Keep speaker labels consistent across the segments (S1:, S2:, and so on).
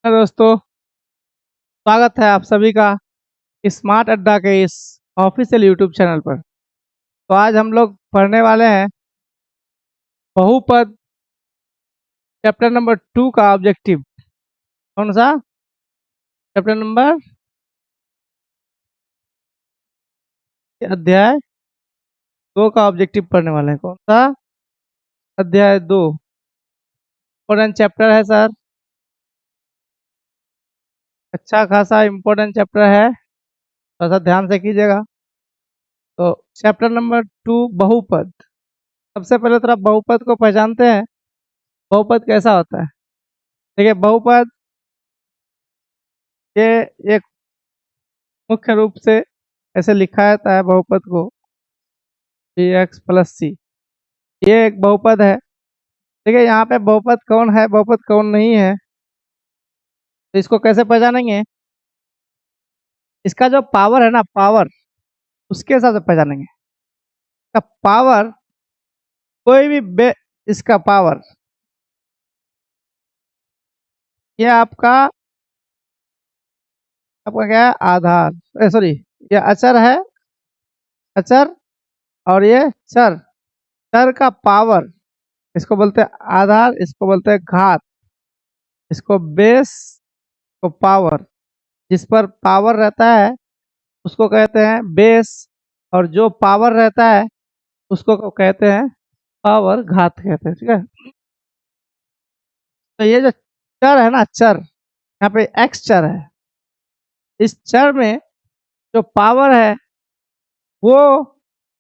S1: Hello दोस्तों, स्वागत है आप सभी का स्मार्ट अड्डा के इस ऑफिशियल यूट्यूब चैनल पर। तो आज हम लोग पढ़ने वाले हैं बहुपद चैप्टर नंबर 2 का ऑब्जेक्टिव। कौन सा चैप्टर नंबर? अध्याय 2 का ऑब्जेक्टिव पढ़ने वाले हैं। कौन सा? अध्याय 2 इम्पोर्टेंट चैप्टर है सर, अच्छा खासा इम्पोर्टेंट चैप्टर है, थोड़ा सा ध्यान से कीजिएगा। तो चैप्टर नंबर 2 बहुपद। सबसे पहले तो आप बहुपद को पहचानते हैं। बहुपद कैसा होता है? देखिए, बहुपद ये एक मुख्य रूप से ऐसे लिखा जाता है बहुपद को bx प्लस सी। ये एक बहुपद है। देखिए, यहाँ पे बहुपद कौन है, बहुपद कौन नहीं है, तो इसको कैसे पहचानेंगे? इसका जो पावर है ना, पावर, उसके हिसाब से पहचानेंगे। इसका पावर कोई भी इसका पावर, ये आपका आपका क्या है? आधार, सॉरी, ये अचर है, अचर। और ये चर, चर का पावर, इसको बोलते हैं आधार, इसको बोलते हैं घात, इसको बेस, को पावर। जिस पर पावर रहता है उसको कहते हैं बेस, और जो पावर रहता है उसको कहते हैं पावर, घात कहते हैं। ठीक है, तो ये जो चर है ना, चर, यहाँ पे एक्स चर है। इस चर में जो पावर है वो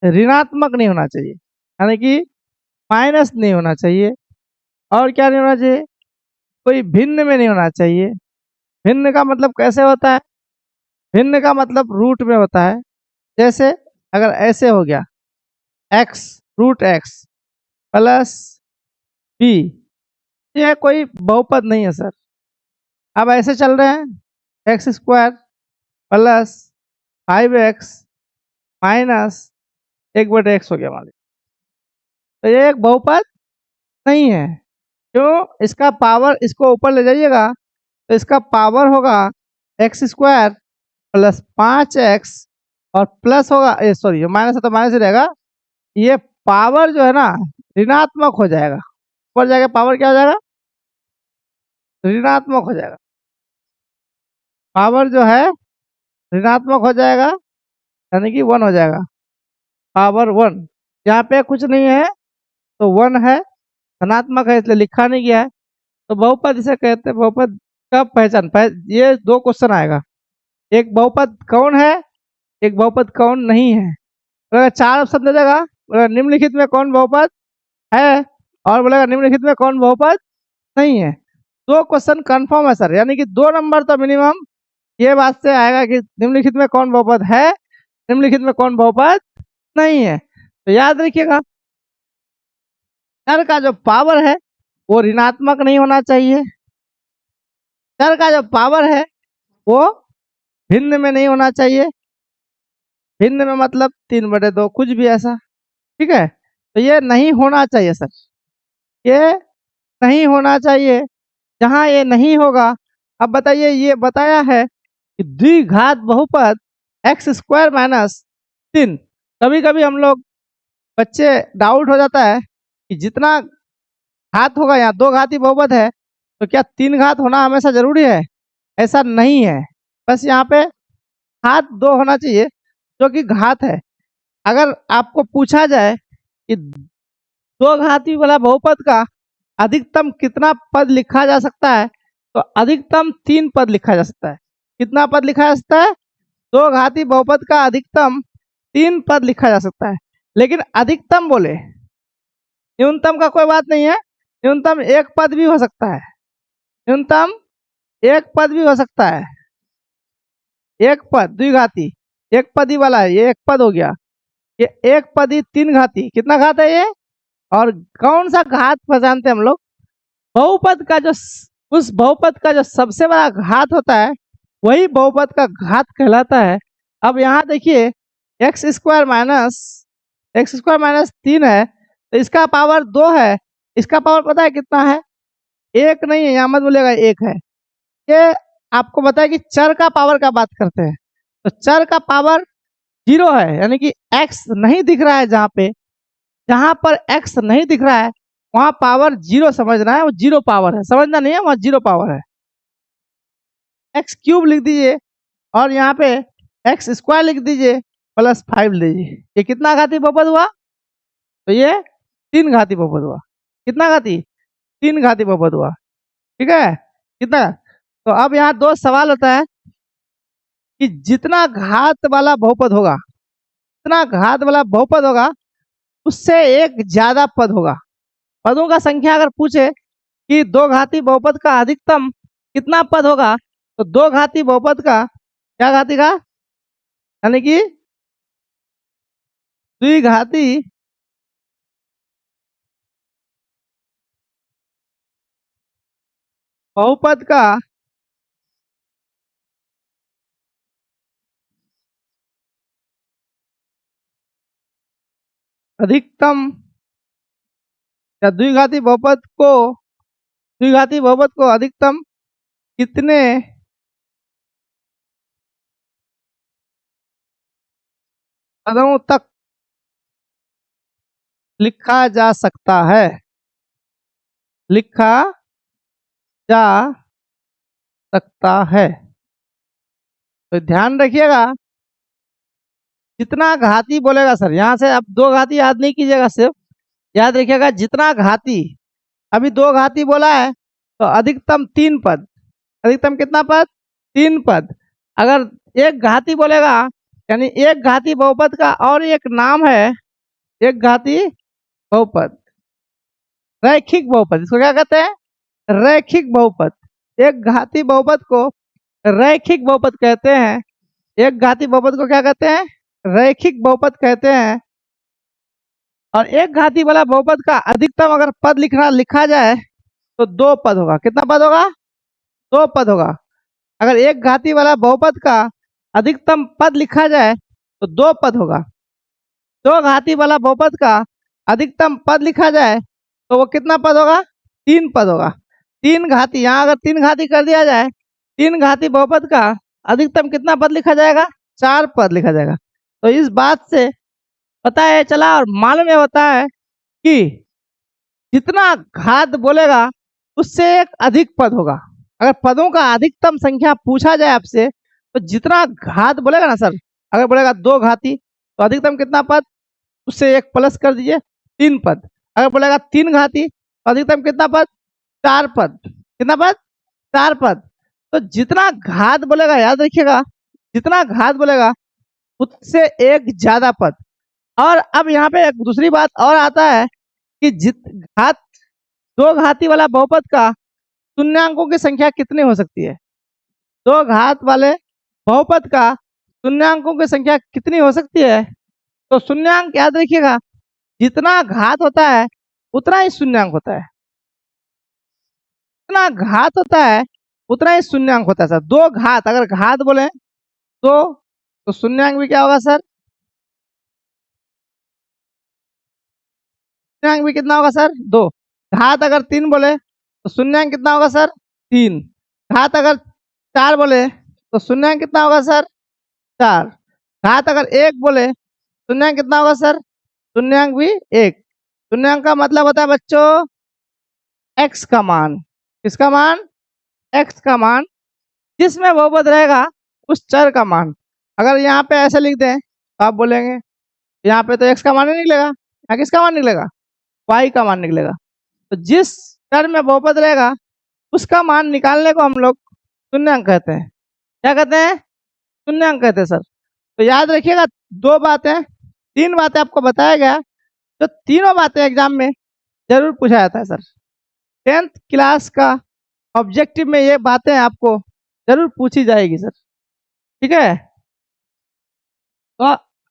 S1: ऋणात्मक नहीं होना चाहिए, यानी कि माइनस नहीं होना चाहिए। और क्या नहीं होना चाहिए? कोई भिन्न में नहीं होना चाहिए। भिन्न का मतलब कैसे होता है? भिन्न का मतलब रूट में होता है। जैसे अगर ऐसे हो गया X, root X plus B, यह कोई बहुपद नहीं है सर। अब ऐसे चल रहे हैं x square plus 5x minus 1/x हो गया मान लीजिए, तो ये एक बहुपद नहीं है। क्यों? इसका पावर, इसको ऊपर ले जाइएगा तो इसका पावर होगा एक्स स्क्वायर प्लस 5x, और प्लस होगा, सॉरी, माइनस है तो माइनस ही रहेगा। ये पावर जो है ना ऋणात्मक हो जाएगा, ऊपर जाएगा पावर क्या हो जाएगा? ऋणात्मक हो जाएगा। पावर जो है ऋणात्मक हो जाएगा, यानी कि 1 हो जाएगा, पावर 1। यहाँ पे कुछ नहीं है तो 1 है, धनात्मक है इसलिए लिखा नहीं गया है। तो बहुपद इसे कहते हैं। बहुपद का पहचान, ये 2 क्वेश्चन आएगा, एक बहुपद कौन है, एक बहुपद कौन नहीं है। बोलेगा 4 ऑप्शन दे देगा, बोलेगा निम्नलिखित में कौन बहुपद है, और बोलेगा निम्नलिखित में कौन बहुपद नहीं है। 2 क्वेश्चन कंफर्म है सर, यानी कि 2 नंबर तो मिनिमम ये बात से आएगा कि निम्नलिखित में कौन बहुपद है, निम्नलिखित में कौन बहुपद नहीं है। तो याद रखिएगा, चर का जो पावर है वो ऋणात्मक नहीं होना चाहिए। चर का जो पावर है वो भिन्न में नहीं होना चाहिए। भिन्न में मतलब 3/2, कुछ भी ऐसा। ठीक है, तो ये नहीं होना चाहिए सर, ये नहीं होना चाहिए। जहां ये नहीं होगा, अब बताइए, ये बताया है कि द्विघात बहुपद एक्स स्क्वायर माइनस 3। कभी कभी हम लोग बच्चे डाउट हो जाता है कि जितना घात होगा, यहाँ 2 घाती बहुपद है, तो क्या 3 घात होना हमेशा जरूरी है? ऐसा नहीं है, बस यहाँ पे घात 2 होना चाहिए जो कि घात है। अगर आपको पूछा जाए कि 2 घाती वाला बहुपद का अधिकतम कितना पद लिखा जा सकता है, तो अधिकतम 3 पद लिखा जा सकता है। कितना पद लिखा जा सकता है? 2 घाती बहुपद का अधिकतम 3 पद लिखा जा सकता है। लेकिन अधिकतम बोले, न्यूनतम का कोई बात नहीं है। न्यूनतम 1 पद भी हो सकता है, न्यूनतम 1 पद भी हो सकता है। 1 पद द्विघाती, 1 पदी वाला है, ये 1 पद हो गया। ये 1 पदी 3 घाती, कितना घात है ये? और कौन सा घात पहचानते हैं हम लोग? बहुपद का जो, उस बहुपद का जो सबसे बड़ा घात होता है वही बहुपद का घात कहलाता है। अब यहाँ देखिए, एक्स स्क्वायर माइनस 3 है, तो इसका पावर 2 है। इसका पावर पता है कितना है? 1 नहीं है, यहाँ मत बोलेगा 1 है। ये आपको बताया कि चर का पावर का बात करते हैं, तो चर का पावर 0 है, यानी कि x नहीं दिख रहा है। जहां पर x नहीं दिख रहा है वहां पावर 0 समझना है, वो 0 पावर है, समझना नहीं है, वहां 0 पावर है। एक्स क्यूब लिख दीजिए और यहाँ पे एक्स स्क्वायर लिख दीजिए प्लस 5 लीजिए। ये कितना घाती बहुपद हुआ? तो ये 3 घाती बहुपद हुआ। कितना घाती? 3 घाती बहुपद हुआ। ठीक है, कितना? तो अब यहाँ दो सवाल होता है कि जितना घात वाला बहुपद होगा, जितना घात वाला बहुपद होगा उससे एक ज्यादा पद होगा। पदों का संख्या अगर पूछे कि दो घाती बहुपद का अधिकतम कितना पद होगा, तो दो घाती बहुपद का क्या घाती का, यानी कि द्विघाती बहुपद का अधिकतम या द्विघाती बहुपद को अधिकतम कितने पदों तक लिखा जा सकता है, लिखा जा सकता है। तो ध्यान रखिएगा, जितना घाती बोलेगा सर, यहाँ से आप दो घाती याद नहीं कीजिएगा, सिर्फ याद रखिएगा जितना घाती। अभी दो घाती बोला है तो अधिकतम 3 पद। अधिकतम कितना पद? 3 पद। अगर एक घाती बोलेगा, यानी एक घाती बहुपद का और एक नाम है एक घाती बहुपद, रैखिक बहुपद। इसको क्या कहते हैं? रैखिक बहुपद। एक घाती बहुपद को रैखिक बहुपद कहते हैं। एक घाती बहुपद को क्या कहते हैं? रैखिक बहुपद कहते हैं। और एक घाती वाला बहुपद का अधिकतम अगर पद लिखा जाए तो 2 पद होगा। कितना पद होगा? 2 पद होगा। अगर एक घाती वाला बहुपद का अधिकतम पद लिखा जाए तो 2 पद होगा। दो घाती वाला बहुपद का अधिकतम पद लिखा जाए तो वो कितना पद होगा? 3 पद होगा। 3 घाती, यहाँ अगर 3 घाती कर दिया जाए, 3 घाती बहुपद का अधिकतम कितना पद लिखा जाएगा? 4 पद लिखा जाएगा। तो इस बात से पता है चला और मालूम यह होता है कि जितना घात बोलेगा उससे एक अधिक पद होगा। अगर पदों का अधिकतम संख्या पूछा जाए आपसे तो जितना घात बोलेगा ना सर, अगर बोलेगा 2 घाती तो अधिकतम कितना पद, उससे एक प्लस कर दीजिए 3 पद। अगर बोलेगा 3 घाती तो अधिकतम कितना पद? 4 पद। कितना पद? 4 पद। तो जितना घात बोलेगा याद रखिएगा, जितना घात बोलेगा उससे एक ज्यादा पद। और अब यहाँ पे एक दूसरी बात और आता है कि घात, दो घाती वाला बहुपद का शून्यांकों की संख्या कितनी हो सकती है? दो घात वाले बहुपद का शून्यांकों की संख्या कितनी हो सकती है? तो शून्यांक याद रखिएगा, जितना घात होता है उतना ही शून्यांक होता है। जितना घात होता है उतना ही शून्यांक होता है सर। दो घात, अगर घात बोले तो शून्यांक भी क्या होगा सर? शून्यांक भी कितना होगा सर? 2। घात अगर 3 बोले तो शून्यांक कितना होगा सर? 3। घात अगर 4 बोले तो शून्यांक कितना होगा सर? 4। घात अगर 1 बोले शून्यांक कितना होगा सर? शून्यांक भी 1। शून्यांक का मतलब होता है बच्चों x का मान। किसका मान? x का मान। जिसमें बहुपद रहेगा उस चर का मान। अगर यहाँ पे ऐसे लिख दें तो आप बोलेंगे यहाँ पे तो x का मान नहीं निकलेगा, यहाँ किसका मान निकलेगा? y का मान निकलेगा। तो जिस चर में बहुपद रहेगा उसका मान निकालने को हम लोग शून्यांक कहते हैं। क्या कहते हैं? शून्यांक कहते हैं सर। तो याद रखिएगा, 2 बातें, 3 बातें आपको बताया गया, तो तीनों बातें एग्जाम में जरूर पूछा जाता है सर। 10th क्लास का ऑब्जेक्टिव में ये बातें आपको जरूर पूछी जाएगी सर। ठीक है, तो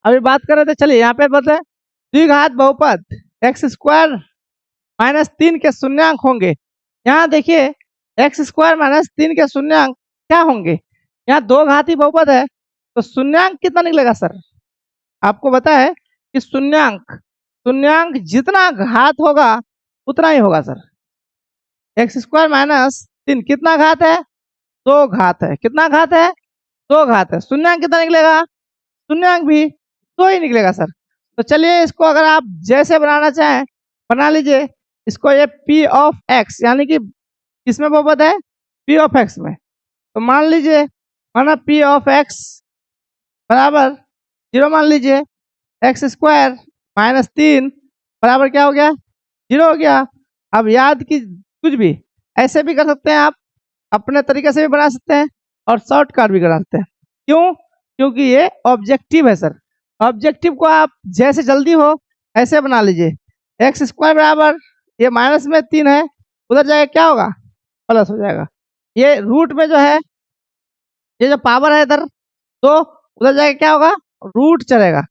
S1: अभी बात कर रहे थे, चलिए यहाँ पे बताए द्विघात बहुपद एक्स स्क्वायर माइनस 3 के शून्यांक होंगे। यहाँ देखिए एक्स स्क्वायर माइनस 3 के शून्यांक क्या होंगे? यहाँ दो घाती बहुपद है तो शून्यांक कितना निकलेगा सर? आपको पता है कि शून्यांक शून्यांक जितना घात होगा उतना ही होगा सर। एक्स स्क्वायर माइनस 3 कितना घात है? 2 घात है। कितना घात है? 2 घात है। शून्यंक कितना निकलेगा? शून्यंक भी 2 ही निकलेगा सर। तो चलिए इसको अगर आप जैसे बनाना चाहें बना लीजिए। इसको ये पी ऑफ एक्स यानी कि किसमें बहुपद है? पी ऑफ एक्स में। तो मान लीजिए माना पी ऑफ एक्स बराबर 0 मान लीजिए, एक्स स्क्वायर माइनस 3 बराबर क्या हो गया? 0 हो गया। अब याद की कुछ भी ऐसे भी कर सकते हैं आप, अपने तरीके से भी बना सकते हैं और शॉर्टकट भी करा सकते हैं। क्यों? क्योंकि ये ऑब्जेक्टिव है सर। ऑब्जेक्टिव को आप जैसे जल्दी हो ऐसे बना लीजिए। एक्स स्क्वायर बराबर ये माइनस में 3 है, उधर जाएगा क्या होगा? प्लस हो जाएगा। ये रूट में जो है ये जो पावर है इधर तो उधर जाके क्या होगा? रूट चलेगा।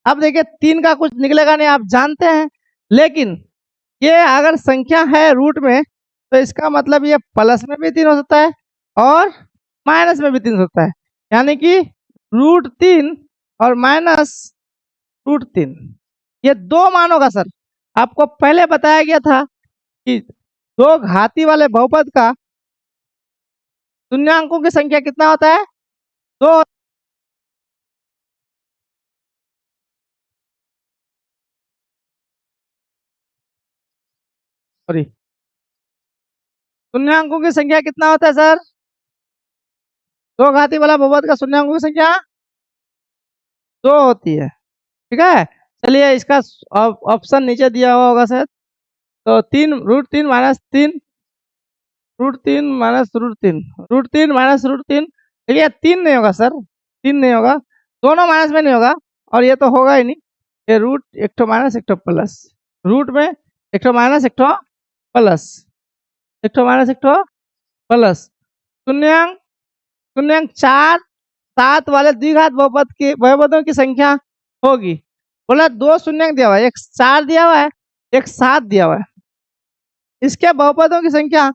S1: अब देखिए 3 का कुछ निकलेगा नहीं, आप जानते हैं, लेकिन ये अगर संख्या है रूट में तो इसका मतलब ये प्लस में भी 3 हो सकता है और माइनस में भी 3 हो सकता है। यानी कि √3 और माइनस √3 ये 2 मान होगा सर। आपको पहले बताया गया था कि 2 घाती वाले बहुपद का शून्यांकों की संख्या कितना होता है? 2। सॉरी, शून्यांकों की संख्या कितना होता है सर? 2 घाती वाला बहुपद का शून्यांकों की संख्या 2 होती है। ठीक है, चलिए इसका ऑप्शन नीचे दिया हुआ होगा सर। तो 3 √3 माइनस 3 √3 माइनस √3 √3 माइनस √3। देखिए 3 नहीं होगा सर, 3 नहीं होगा, दोनों माइनस में नहीं होगा और ये तो होगा ही नहीं। ये रूट एक ठो माइनस एक ठो प्लस, रूट में एक ठो माइनस एक ठो प्लस, एक ठो माइनस एक ठो प्लस। शून्यांक शून्यांक 4 7 वाले द्विघात बहुपद के बहुपदों की संख्या होगी। बोला 2 शून्यांक दिया हुआ है, एक 4 दिया हुआ है, एक 7 दिया हुआ है। इसके बहुपदों की संख्या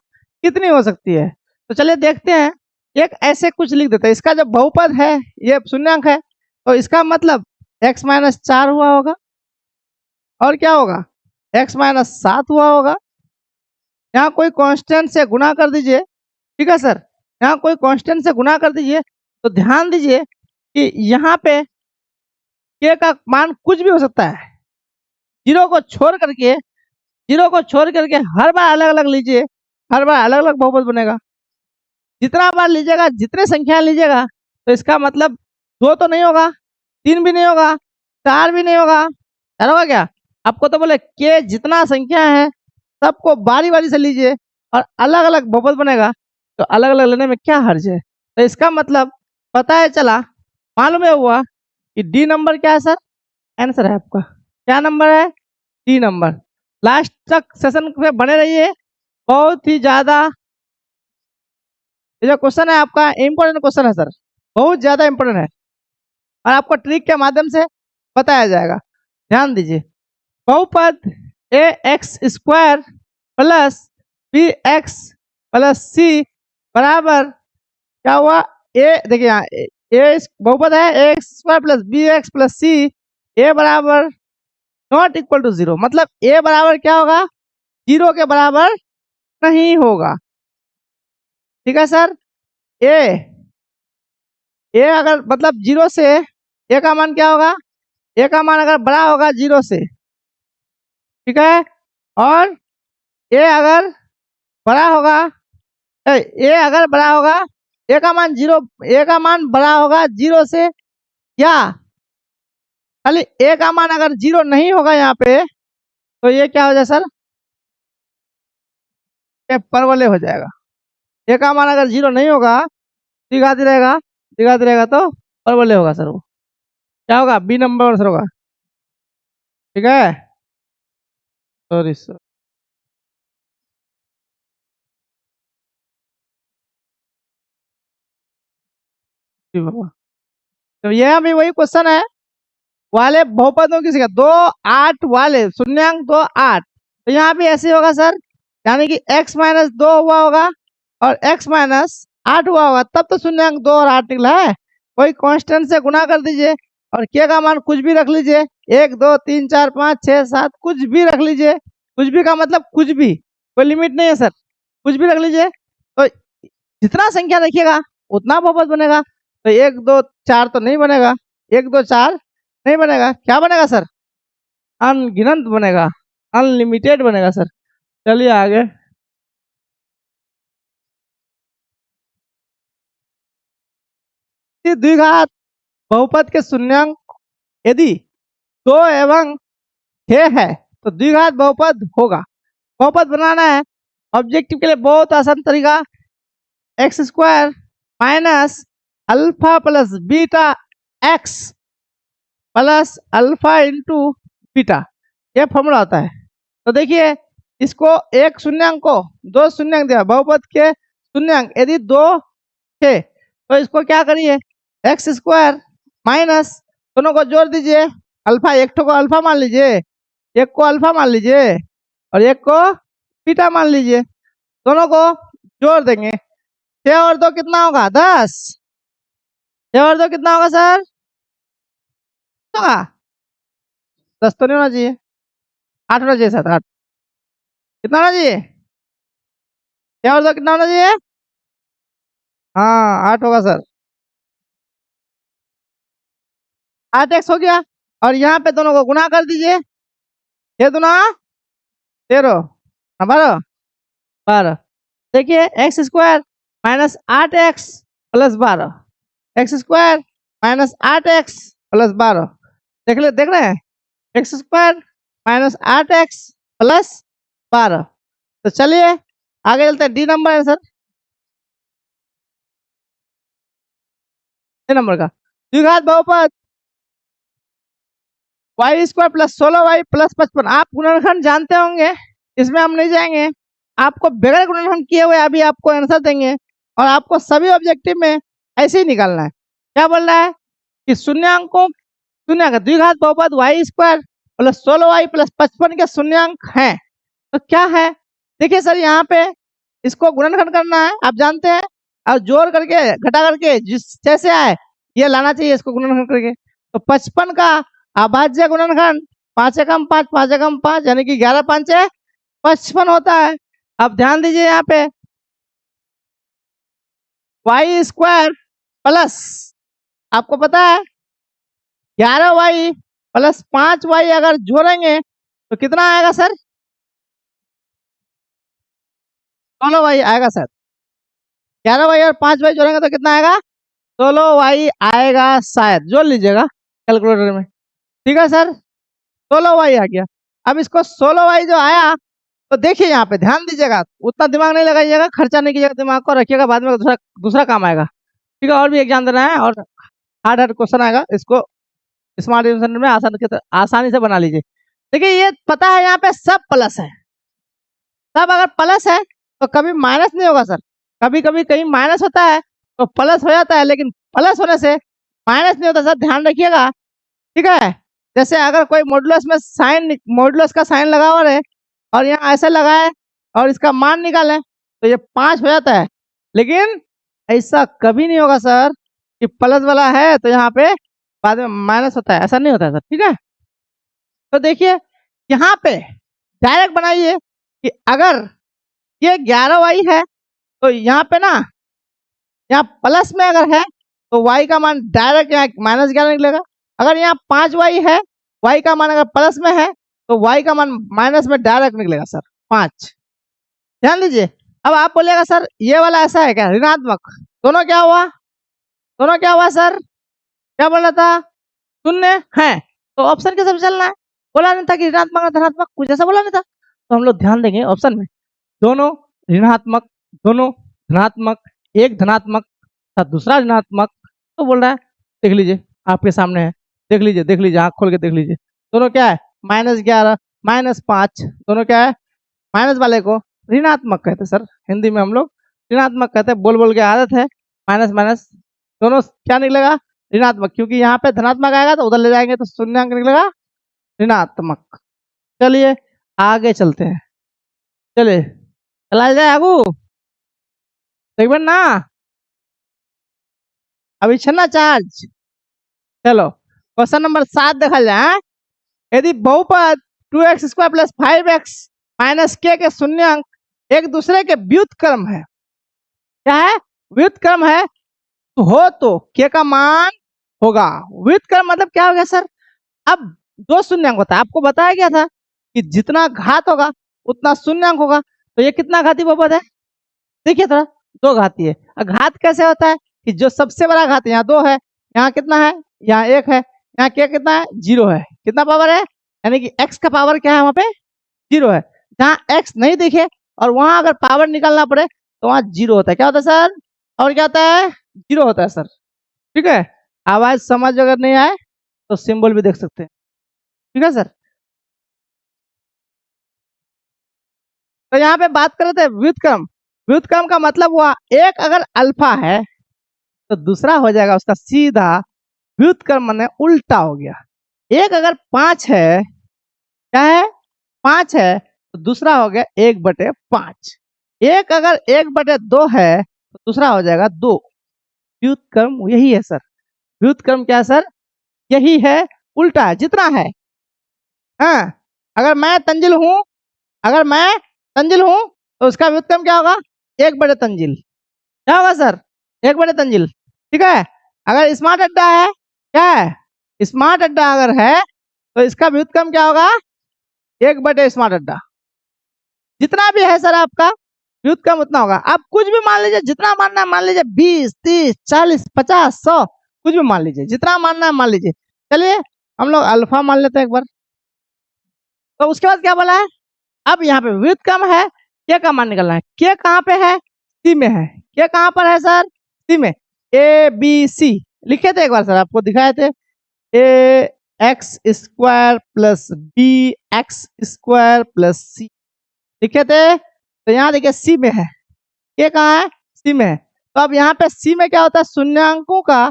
S1: कितनी हो सकती है? तो चलिए देखते हैं। एक ऐसे कुछ लिख देते हैं, इसका जो बहुपद है ये शून्यांक है तो इसका मतलब x माइनस 4 हुआ होगा और क्या होगा? x माइनस 7 हुआ होगा। यहाँ कोई कांस्टेंट से गुणा कर दीजिए। ठीक है सर, यहाँ कोई कांस्टेंट से गुणा कर दीजिए। तो ध्यान दीजिए कि यहाँ पे k का मान कुछ भी हो सकता है। जीरो को छोड़ करके हर बार अलग अलग लीजिए, हर बार अलग अलग बहुपद बनेगा। जितना बार लीजिएगा, जितने संख्या लीजिएगा तो इसका मतलब 2 तो नहीं होगा, 3 भी नहीं होगा, 4 भी नहीं होगा, क्या होगा? क्या आपको तो बोले के जितना संख्या है सबको बारी बारी से लीजिए और अलग अलग बहुपद बनेगा। तो अलग अलग लेने में क्या हर्ज है? तो इसका मतलब पता है चला, मालूम है हुआ कि डी नंबर क्या है सर? आंसर है आपका क्या नंबर है? D number. लास्ट तक सेशन पे बने रहिए, बहुत ही ज्यादा ये जो क्वेश्चन है आपका इम्पोर्टेंट क्वेश्चन है सर, बहुत ज्यादा इम्पोर्टेंट है और आपको ट्रिक के माध्यम से बताया जाएगा। ध्यान दीजिए, बहुपद a x square plus b x plus c बराबर क्या हुआ? ए देखिए यहाँ ए बहुपद है a x square plus b x plus c, a बराबर नॉट इक्वल टू 0, मतलब ए बराबर क्या होगा? 0 के बराबर नहीं होगा। ठीक है सर, ए ए अगर मतलब 0 से ए का मान क्या होगा? ए का मान अगर बड़ा होगा 0 से, ठीक है, और ए अगर बड़ा होगा ए अगर बड़ा होगा ए का मान 0, ए का मान बड़ा होगा 0 से, या खाली ए का मान अगर 0 नहीं होगा यहाँ पे तो ये क्या हो जाए सर? ये परवलय हो जाएगा। ए का मान अगर 0 नहीं होगा, दिखाती रहेगा तो परवलय होगा सर। वो क्या होगा? बी नंबर आंसर होगा। ठीक है, सॉरी सर। जी बाबा, तो यह भी वही क्वेश्चन है वाले बहुपदों की संख्या 2 8 वाले शून्यांक 2 8, तो यहाँ भी ऐसे होगा सर, यानी कि x माइनस 2 हुआ होगा और x माइनस 8 हुआ होगा, तब तो शून्यांक 2 और 8 निकला है। कोई कांस्टेंट से गुणा कर दीजिए और k का मान कुछ भी रख लीजिए, 1 2 3 4 5 6 7 कुछ भी रख लीजिए। कुछ भी का मतलब कुछ भी, कोई लिमिट नहीं है सर, कुछ भी रख लीजिए। तो जितना संख्या रखिएगा उतना बहुपद बनेगा। तो 1 2 4 तो नहीं बनेगा, 1 2 4 नहीं बनेगा, क्या बनेगा सर? अनगिनत बनेगा, अनलिमिटेड बनेगा सर। चलिए आगे। द्विघात बहुपद के शून्यांक यदि 2 एवं 6 है तो द्विघात बहुपद होगा। बहुपद बनाना है ऑब्जेक्टिव के लिए बहुत आसान तरीका, x square minus alpha plus beta x plus alpha into beta, यह फॉर्मूला होता है। तो देखिए इसको एक शून्यांक को 2 शून्यांक दिया, बहुपद के शून्यांक यदि 2 है तो इसको क्या करिए, एक्स स्क्वायर माइनस दोनों को जोड़ दीजिए, अल्फा एक को अल्फा मान लीजिए, एक को अल्फा मान लीजिए और एक को बीटा मान लीजिए, दोनों को जोड़ देंगे। 6 और 2 कितना होगा? 10। 6 और 2 कितना होगा सर? होगा 10 तो नहीं होना चाहिए, 8 होना चाहिए सर। 8 कितना होना चाहिए? 6 और 2 कितना होना चाहिए? हाँ 8 होगा सर। 8x हो गया और यहाँ पे दोनों को गुणा कर दीजिए, 6 दूना 13 12 12। देखिए x square minus 8x plus 12, x square minus 8x plus 12, देख रहे हैं, x square minus 8x plus 12। तो चलिए आगे चलते हैं, डी नंबर है सर, डी नंबर का द्विघात बहुपद Y square plus 16y plus 55। आप गुणनखंड जानते होंगे, इसमें हम नहीं जाएंगे, आपको बगैर गुणनखंड किए हुए अभी आपको आंसर देंगे और आपको सभी ऑब्जेक्टिव में ऐसे ही निकालना है। क्या बोल रहा है कि शून्यांकों शून्यांक द्विघात बहुपद Y square plus 16y plus 55 के शून्यांक हैं, तो क्या है? देखिए सर यहाँ पे इसको गुणनखंड करना है, आप जानते हैं, और जोड़ करके घटा करके जिस जैसे आए ये लाना चाहिए इसको गुणनखंड करके। तो 55 का अभाज्य गुणनखंड 5 एकम 5 5 एकम 5 यानी कि 11 5 55 होता है। अब ध्यान दीजिए यहाँ पे वाई स्क्वायर प्लस, आपको पता है 11y प्लस 5y अगर जोड़ेंगे तो कितना आएगा सर? 16y आएगा सर। 11y और 5y जोड़ेंगे तो कितना आएगा? 16y आएगा शायद, जोड़ लीजिएगा कैलकुलेटर में, ठीक है सर। 16y आ गया। अब इसको 16y जो आया तो देखिए यहाँ पे ध्यान दीजिएगा, उतना दिमाग नहीं लगाइएगा, खर्चा नहीं कीजिएगा, दिमाग को रखिएगा, बाद में दूसरा काम आएगा, ठीक है। और भी एग्जाम देना है और हार्ड क्वेश्चन आएगा, इसको स्मार्ट डिवीजन में आसानी से बना लीजिए। देखिए ये पता है यहाँ पे सब प्लस है, सब अगर प्लस है तो कभी माइनस नहीं होगा सर, कभी कभी कहीं माइनस होता है तो प्लस हो जाता है, लेकिन प्लस होने से माइनस नहीं होता सर, ध्यान रखिएगा, ठीक है। जैसे अगर कोई मॉडुलस में साइन, मॉडुलस का साइन लगा हुआ है और यहाँ ऐसे लगाए और इसका मान निकालें तो ये 5 हो जाता है, लेकिन ऐसा कभी नहीं होगा सर कि प्लस वाला है तो यहाँ पे बाद में माइनस होता है, ऐसा नहीं होता है सर, ठीक है। तो देखिए यहाँ पे डायरेक्ट बनाइए कि अगर ये 11y है तो यहाँ पे ना, यहाँ प्लस में अगर है तो y का मान डायरेक्ट यहाँ -11 निकलेगा। अगर यहाँ 5y है, y का मान अगर प्लस में है तो y का मान माइनस में डायरेक्ट निकलेगा सर 5। ध्यान दीजिए। अब आप बोलेगा सर ये वाला ऐसा है क्या, ऋणात्मक, दोनों क्या हुआ, दोनों क्या हुआ सर, क्या बोला था, शून्य है, तो ऑप्शन के सब चलना है, बोला नहीं था कि ऋणात्मक धनात्मक, कुछ ऐसा बोला नहीं था। तो हम लोग ध्यान देंगे ऑप्शन में, दोनों ऋणात्मक, दोनों धनात्मक, एक धनात्मक था दूसरा ऋणात्मक, तो बोल रहा है देख लीजिए आपके सामने है, देख लीजिए आँख खोल के देख लीजिए, दोनों क्या है -11 -5, दोनों क्या है, माइनस वाले को ऋणात्मक कहते हैं सर, हिंदी में हम लोग ऋणात्मक कहते हैं, बोल बोल के आदत है, माइनस माइनस दोनों क्या निकलेगा, ऋणात्मक, क्योंकि यहाँ पे धनात्मक आएगा तो उधर ले जाएंगे तो शून्यांक निकलेगा ऋणात्मक। चलिए आगे चलते हैं, चलिए चला जाए आगू, देखिए ना अभी छन्ना चार्ज। चलो क्वेश्चन नंबर 7 देखा जाए, यदि बहुपद 2x square plus 5x minus k के शून्यांक एक दूसरे के व्युत्क्रम है, क्या है, व्युत्क्रम है हो तो के का मान होगा। व्युत्क्रम मतलब क्या हो गया सर? अब दो शून्यंक होता है, आपको बताया गया था कि जितना घात होगा उतना शून्यंक होगा। तो ये कितना घाती बहुपद है? देखिए थोड़ा, दो घाती है। घात कैसे होता है कि जो सबसे बड़ा घात यहाँ दो है, यहाँ कितना है, यहाँ एक है, यहाँ क्या कितना है, जीरो है। कितना पावर है? यानी कि x का पावर क्या है वहां पे? जीरो है। जहाँ x नहीं दिखे और वहां अगर पावर निकालना पड़े तो वहां जीरो होता है। क्या होता है सर? और क्या होता है? जीरो होता है सर। ठीक है, आवाज समझ अगर नहीं आए तो सिंबल भी देख सकते हैं। ठीक है सर। तो यहाँ पे बात कर रहे थे व्युत्क्रम। व्युत्क्रम का मतलब हुआ एक अगर अल्फा है तो दूसरा हो जाएगा उसका सीधा व्युत्क्रम, माने उल्टा हो गया। एक अगर 5 है, क्या है? 5 है, तो दूसरा हो गया 1/5। एक अगर 1/2 है तो दूसरा हो जाएगा 2। व्युत्क्रम यही है सर। व्युत्क्रम क्या है सर? यही है, उल्टा है, जितना है। हाँ, अगर मैं तंजिल हूं, अगर मैं तंजिल हूं तो उसका व्युत्क्रम क्या होगा? 1/तंजिल। क्या होगा सर? 1/तंजिल। ठीक है। अगर स्मार्ट अड्डा है, क्या है? स्मार्ट अड्डा अगर है तो इसका व्युत्क्रम क्या होगा? 1/स्मार्ट अड्डा। जितना भी है सर आपका व्युत्क्रम उतना होगा। आप कुछ भी मान लीजिए, जितना मानना है मान लीजिए, 20, 30, 40, 50, 100, कुछ भी मान लीजिए, जितना मानना है मान लीजिए। चलिए हम लोग अल्फा मान लेते हैं एक बार। तो उसके बाद क्या बोला है? अब यहाँ पे व्युत्क्रम है, के का मान निकलना है। के कहाँ पे है? सी में है। के कहाँ पर है सर? सी में। ए बी सी लिखे थे एक बार सर, आपको दिखाए थे। A x square plus b x square plus c लिखे थे। तो यहाँ देखिए सी में है। के कहाँ है? सी में है। तो अब यहाँ पे सी में क्या होता है? शून्यांकों का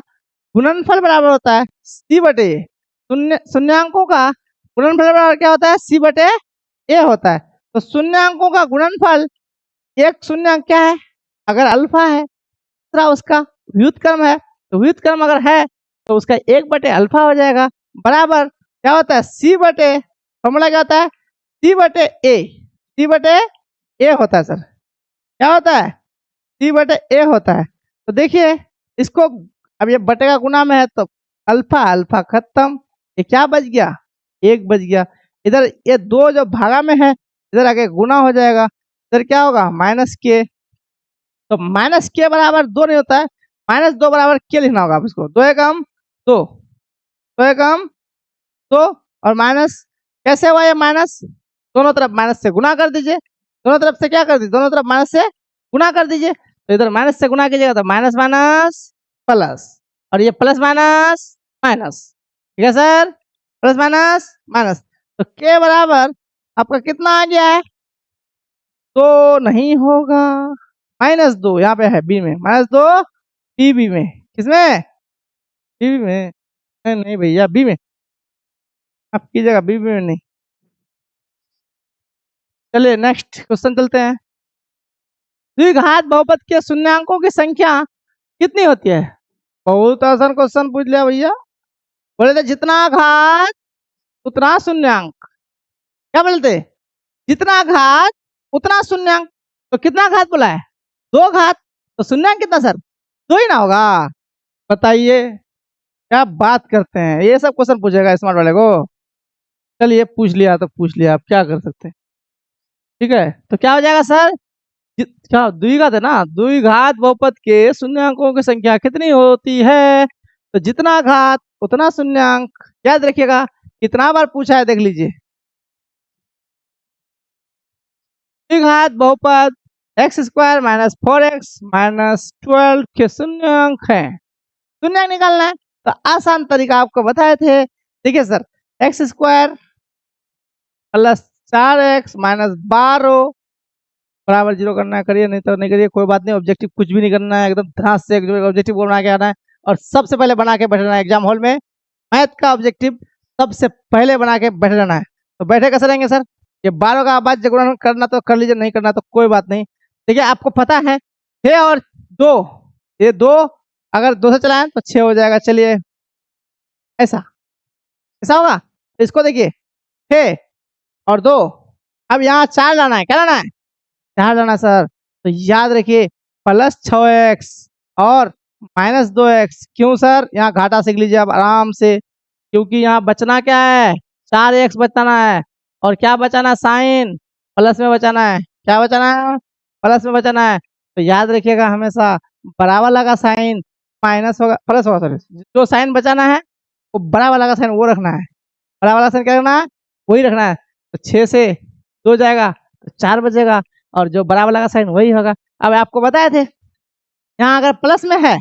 S1: गुणनफल बराबर होता है सी बटे शून्यांकों का गुणनफल बराबर क्या होता है? सी बटे ए होता है। तो शून्यांकों का गुणनफल, एक शून्यांक क्या है? अगर अल्फा है, दूसरा उसका व्युत्क्रम है, तो व्युत्क्रम अगर है तो उसका 1/अल्फा हो जाएगा, बराबर क्या होता है? सी बटे, फॉर्मूला क्या होता है? सी बटे ए। सी बटे ए होता है सर। क्या होता है? सी बटे ए होता है। तो देखिए इसको, अब ये बटे का गुना में है तो अल्फा अल्फा खत्म, ये क्या बच गया? 1 बच गया। इधर ये 2 जो भागा में है, इधर आके गुना हो जाएगा, इधर क्या होगा? माइनस के। तो माइनस के बराबर 2 नहीं होता है, -2 बराबर के लिखना होगा आप इसको। 2 एकम 2, 2 एकम 2, और माइनस कैसे हुआ ये माइनस? दोनों तरफ माइनस से गुना कर दीजिए। दोनों तरफ से क्या कर दीजिए? दोनों तरफ माइनस से गुना कर दीजिए। तो इधर माइनस से गुना कीजिएगा तो माइनस माइनस प्लस, और ये प्लस माइनस माइनस। ठीक है सर, प्लस माइनस माइनस। तो के बराबर आपका कितना आ गया है? तो नहीं होगा, -2 यहाँ पे है बी में, -2 बी में। किसमें? बी में। नहीं भैया, बी में आप कीजिएगा, बी में नहीं। चलिए नेक्स्ट क्वेश्चन चलते हैं। द्विघात बहुपद के शून्यांकों की संख्या कितनी होती है? बहुत आसान क्वेश्चन पूछ लिया भैया। बोले थे जितना घात उतना शून्यांक। क्या बोलते? जितना घात उतना शून्यांक। तो कितना घात बोला है? 2 घात। तो शून्यांक कितना सर? 2 ही ना होगा? बताइए क्या बात करते हैं, ये सब क्वेश्चन पूछेगा स्मार्ट वाले को। चलिए पूछ लिया तो पूछ लिया, आप क्या कर सकते हैं। ठीक है, तो क्या हो जाएगा सर? क्या द्विघात है ना, द्विघात बहुपद के शून्यांकों की संख्या कितनी होती है? तो जितना घात उतना शून्यांक। याद रखिएगा, कितना बार पूछा है देख लीजिए। द्विघात बहुपद x² - 4x - 12 के शून्यांक है। शून्यांक निकालना है तो आसान तरीका आपको बताए थे। देखिए सर, x² + 4x - 12 बराबर 0 करना है, करिए, नहीं तो नहीं करिए, कोई बात नहीं। ऑब्जेक्टिव कुछ भी नहीं करना है, एकदम ध्यान से ऑब्जेक्टिव बना के आना है, और सबसे पहले बना के बैठ रहना है एग्जाम हॉल में। मैथ का ऑब्जेक्टिव सबसे पहले बना के बैठ रहना है। तो बैठे कैसे रहेंगे सर? ये 12 का आवाज गुणन करना तो कर लीजिए, नहीं करना तो कोई बात नहीं। देखिए आपको पता है 6 और 2, ये 2 अगर 2 से चलाएं तो 6 हो जाएगा। चलिए ऐसा ऐसा होगा। तो इसको देखिए 6 और 2, अब यहाँ 4 लाना है। क्या लाना है? 4 लाना सर। तो याद रखिए +6x और -2x। क्यों सर? यहाँ घाटा सीख लीजिए आप आराम से, क्योंकि यहाँ बचना क्या है, 4x बचाना है। और क्या बचाना है? साइन प्लस में बचाना है। क्या बचाना है? प्लस में बचाना है। तो याद रखिएगा हमेशा बड़ा वाला का साइन माइनस होगा, प्लस होगा, सॉरी। जो साइन बचाना है वो बड़ा वाला का साइन वो रखना है। बड़ा वाला साइन क्या रखना है? वही रखना है। तो 6 से 2 जाएगा तो 4 बचेगा, और जो बड़ा वाला का साइन वही होगा। अब आपको बताए थे यहाँ अगर प्लस में है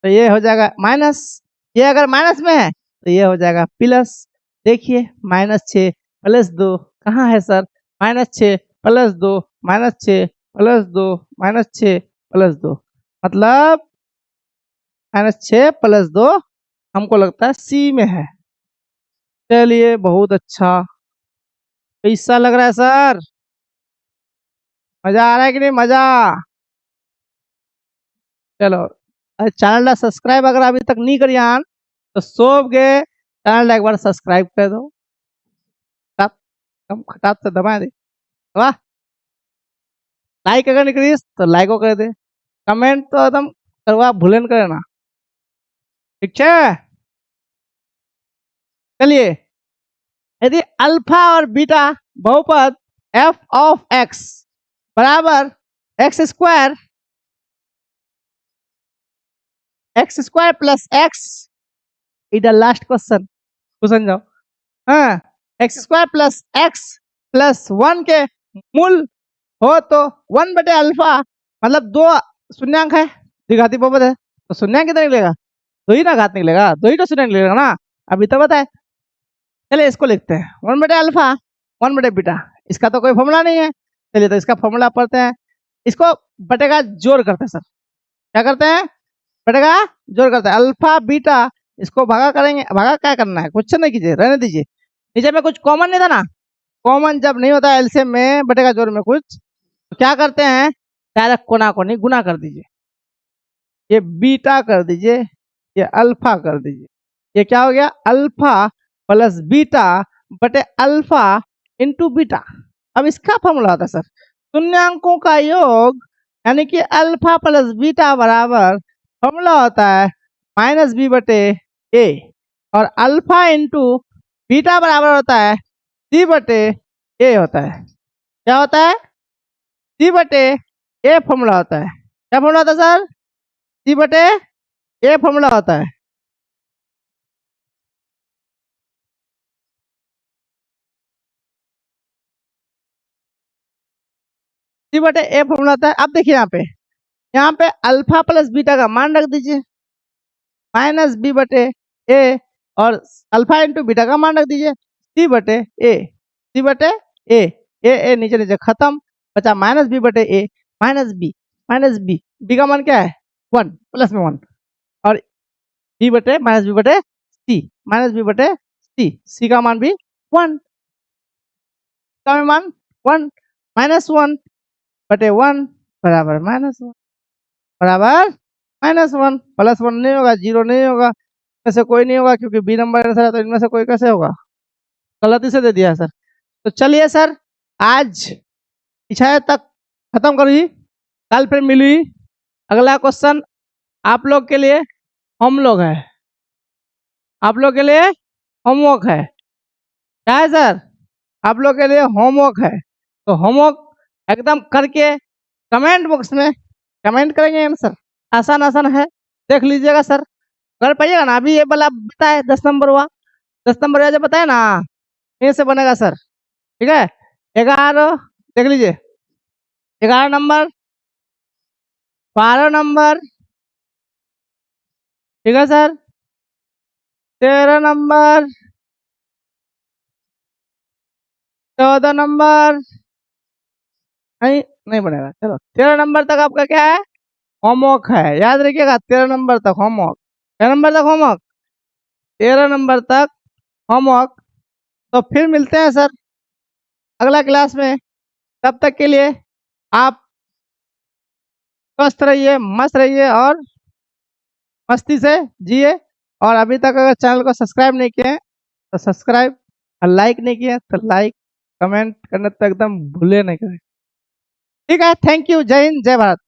S1: तो ये हो जाएगा माइनस, ये अगर माइनस में है तो ये हो जाएगा प्लस। देखिए -6 + 2 कहाँ है सर? -6 + 2 -6 + 2 -6 + 2 मतलब -6 + 2 हमको लगता है सी में है। चलिए बहुत अच्छा, कैसा लग रहा है सर? मजा आ रहा है कि नहीं मजा? चलो चैनल सब्सक्राइब अगर अभी तक नहीं करिए हन तो सोच के चैनल एक बार सब्सक्राइब कर दो, कम खटात से दबा दे। वाह, लाइक अगर नहीं करिए तो लाइको कर दे, कमेंट तो एकदम करवा भूले न करे ना। ठीक है, चलिए यदि अल्फा और बीटा बहुपद f ऑफ x बराबर x² प्लस x, इधर लास्ट क्वेश्चन क्वेश्चन जाओ। हाँ, x² प्लस x प्लस 1 के मूल हो तो 1/अल्फा मतलब 2 शून्यांक है, द्विघाती बहुपद है, तो शून्यांक कितना निकलेगा? 2 ही ना घात निकलेगा, 2 ही तो शून्यांक निकलेगा ना। अभी तो बताए। चलिए इसको लिखते हैं 1/अल्फा 1/बीटा, इसका तो कोई फॉर्मूला नहीं है। चलिए तो इसका फॉर्मूला पढ़ते हैं। इसको बटे का जोड़ करते हैं सर। क्या करते हैं? बटे का जोड़ करते हैं। अल्फा बीटा इसको भागा करेंगे, भागा क्या करना है, कुछ नहीं कीजिए, रहने दीजिए। नीचे में कुछ कॉमन नहीं था ना, कॉमन जब नहीं होता एलसीएम में बटे का जोड़ में कुछ, तो क्या करते हैं, डायरेक्ट कोना को नहीं गुना कर दीजिए। ये बीटा कर दीजिए, ये अल्फा कर दीजिए। ये क्या हो गया? अल्फा प्लस बीटा बटे अल्फा इंटू बीटा। अब इसका फॉर्मूला होता है सर शून्यांकों का योग, यानी कि अल्फा प्लस बीटा बराबर फॉर्मूला होता है -b बटे ए, और अल्फा इंटू बीटा बराबर होता है c बटे ए होता है। क्या होता है? c बटे ए फॉर्मूला होता है। क्या फॉर्मूला होता है सर? c बटे ए फॉर्मूला होता है। c बटे ए फॉर्मूला होता है। अब देखिए यहाँ पे अल्फा प्लस बीटा का मान रख दीजिए -b बटे ए, और अल्फा इंटू बीटा का मान रख दीजिए c बटे ए, c बटे ए, ए नीचे नीचे खत्म, बचा -b बटे ए -b का मान क्या है? 1 प्लस में 1, और b बटे -b बटे c -b बटे c का मान भी 1 का मान 1 -1 बटे 1 बराबर -1 बराबर -1। +1 नहीं होगा, 0 नहीं होगा, में से कोई नहीं होगा, क्योंकि बी नंबर आंसर है, तो इनमें से कोई कैसे होगा? गलती से दे दिया है सर। तो चलिए सर आज इच्छा तक खत्म करी, कल फिर मिली। अगला क्वेश्चन आप लोग के लिए हम लोग है, आप लोग के लिए होमवर्क है। क्या है सर? आप लोग के लिए होमवर्क है, तो होमवर्क एकदम करके कमेंट बॉक्स में कमेंट करेंगे आंसर। आसान आसान है, देख लीजिएगा सर, कर पाइएगा ना। अभी ये वाला बताए 10 नंबर हुआ, 10 नंबर जो बताए ना, ये से बनेगा सर। ठीक है, 11 देख लीजिए, 11 नंबर, 12 नंबर, ठीक है सर, 13 नंबर, 14 नंबर, नहीं बनेगा। चलो 13 नंबर तक आपका क्या है? होमवर्क है, याद रखिएगा 13 नंबर तक होमवर्क, 13 नंबर तक होमवर्क, 13 नंबर तक होमवर्क। तो फिर मिलते हैं सर अगला क्लास में। तब तक के लिए आप स्वस्थ रहिए, मस्त रहिए और मस्ती से जिए। और अभी तक अगर चैनल को सब्सक्राइब नहीं किए तो सब्सक्राइब, और लाइक नहीं किए तो लाइक, कमेंट करना तो एकदम भूले नहीं करें। ठीक है, थैंक यू, जय हिंद, जय भारत।